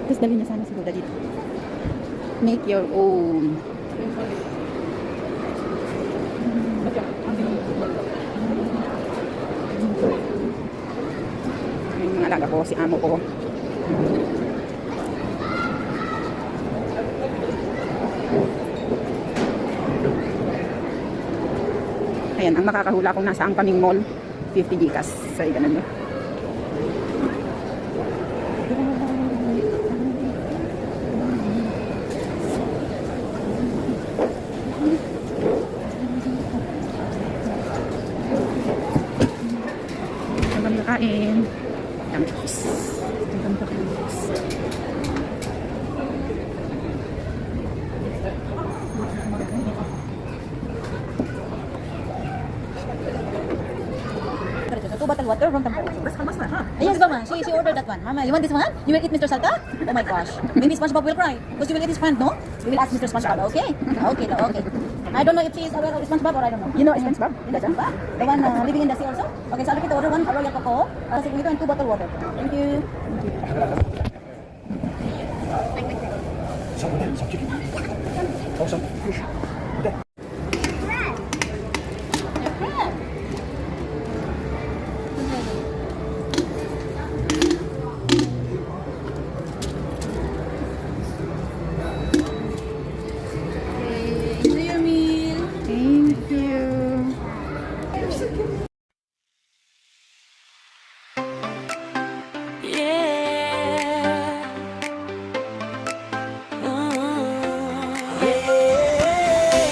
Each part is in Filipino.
Tapos dali niya sana si Buddha dito. Make your own. Yung mga alaga ko, si amo ko. Ayan, ang makakahula kung nasaan kaming mall, 50 Gcash. So, ganun yun. Ang kain. Ang cookies. Ang cookies. Two bottle water from Tampo. Yes, Mama. She ordered that one. Mama, you want this one? You will eat Mr. Salta? Oh my gosh. Maybe SpongeBob will cry. Because you will eat his friend, no? You will ask Mr. SpongeBob. Okay? Okay, okay. I don't know if she is aware of SpongeBob or I don't know. You know SpongeBob? SpongeBob? The one living in the sea also? Okay, so I'll repeat the order. One Royal Coco. Sigurito and two bottle water. Thank you. Enjoy your meal. Thank you.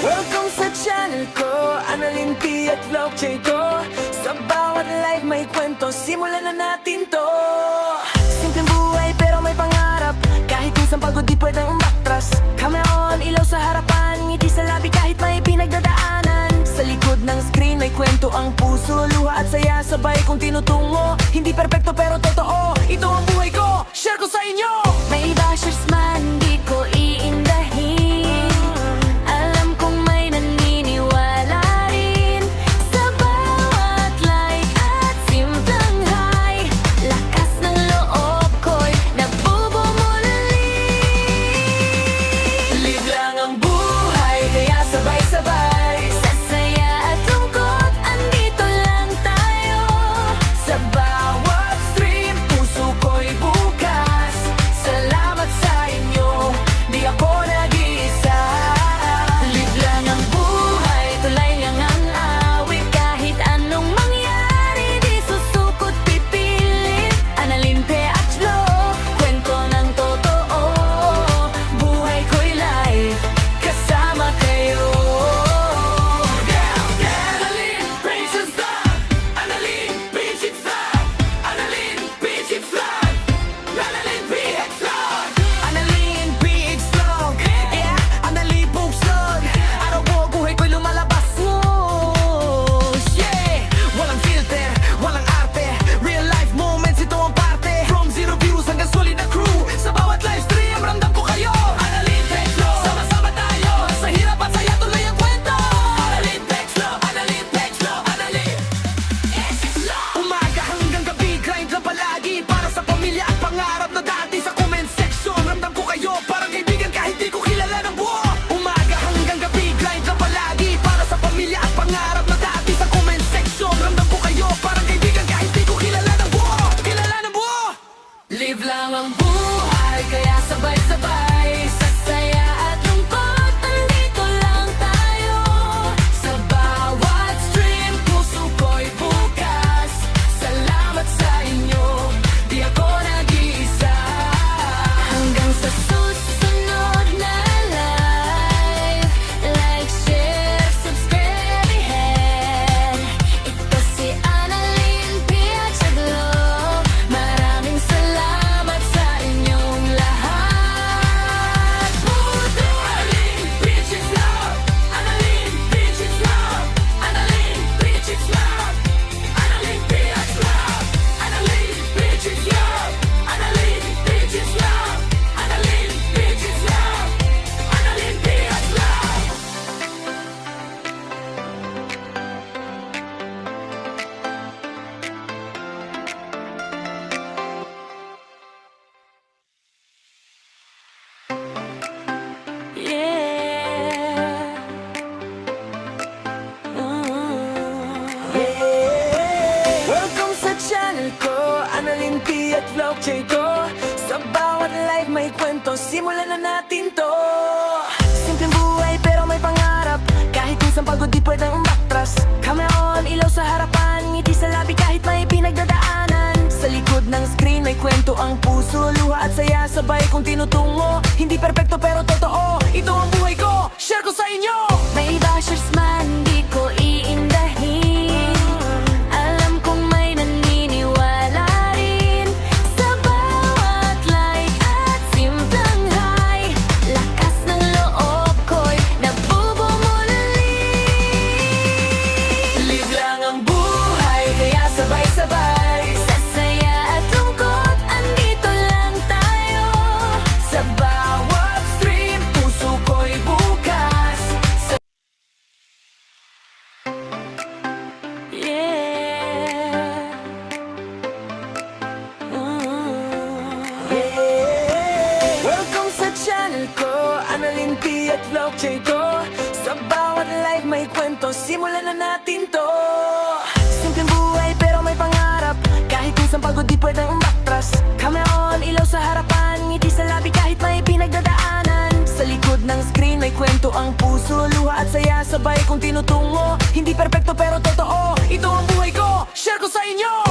Welcome sa channel ko, Annalyn P at Vlog J ko. Sa bawat live may kwento, simulan na natin to. Simpleng buhay pero may pangarap, kahit minsan pagod di pwedeng umatras. Camera on, ilaw sa harapan, ngiti sa labi kahit may pinagdadaanan. Sa likod ng screen may kwento ang puso, luha at saya sabay kong tinutungo. Hindi perpekto pero totoo, ito ang buhay ko, share ko sa inyo. May bashers man, di ko iindahin. Alam kong may naniniwala rin sa bawat like at simpleng hi. Lakas ng loob ko'y nagbubumuli. Live lang ang buhay, kaya sabay-sabay. Sa saya at lungkot, andito lang tayo. Sa bawat stream, puso ko'y bukas. Salamat sa inyo, di ako nag-iisa. Live lang ang buhay, tulay lang ang awit. Kahit anong mangyari, di susukot pipilit. Annalyn P at Vlog, kwento ng totoo. Buhay ko'y live, kasama kayo. Annalyn P it's Vlog, Annalyn P it's Vlog, Annalyn P it's Vlog, Annalyn P it's Vlog, Annalyn P it's Vlog, yeah, Annalyn po vlog. Araw ko, buhay ko'y lumalabas. Yeah, walang filter, walang arte, real life moments, ito ang parte. From zero views hanggang solid na crew, sa bawat live stream, ramdam ko kayo. Annalyn P it's Vlog, sama-sama tayo, sa hirap at saya tuloy ang kwento. Annalyn P it's Vlog, Annalyn P it's Vlog, Annalyn it's Vlog. Umaga hanggang gabi, grind lang palagi, para sa pamilya at pangarap na dati. Sa comment section, ramdam ko kayo, parang kaibigan kahit di ko kilala ng buo. Umaga hanggang gabi, grind lang palagi, para sa pamilya at pangarap na dati. Sa comment section, ramdam ko kayo, parang kaibigan kahit di ko kilala ng buo. Kilala ng buo. Live lang ang buhay, kaya sabay-sabay. Sa saya at lungkot, andito lang tayo. Sa bawat stream, puso ko'y bukas. Salamat sa inyo, di ako nag-iisa. Hanggang sa susunod na live, like, share, subscribe, ahead. Ito si Annalyn P at Vlog. Maraming salamat sa inyong lahat. Vlog ko. Sa bawat life may kwento, simulan na natin to. Simpleng buhay pero may pangarap, kahit minsan pagod di pwedeng umatras. Camera on, ilaw sa harapan, ngiti sa labi kahit may pinagdadaanan. Sa likod ng screen may kwento ang puso, luha at saya sabay kong tinutungo. Hindi perpekto pero totoo, ito ang buhay ko, share ko sa inyo. May bashers man, di ko iindahin. Alam kong may naniniwala rin sa bawat like at simpleng high. Lakas ng loob ko'y nabubumuli. Live lang ang buhay, kaya sabay-sabay. Sa saya at lungkot, andito lang tayo. Sa bawat stream, puso ko'y bukas. Yeah. Welcome sa channel ko, Annalyn P at Vlog ko. Sa bawat life may kwento, simulan na natin to. Simpleng buhay pero may pangarap, kahit minsan pagod di pwedeng umatras. Camera on, ilaw sa harapan, ngiti sa labi kahit may pinagdadaanan. Sa likod ng screen may kwento ang puso, luha at saya sabay kong tinutungo. Hindi perpekto pero totoo, ito ang buhay ko, share ko sa inyo.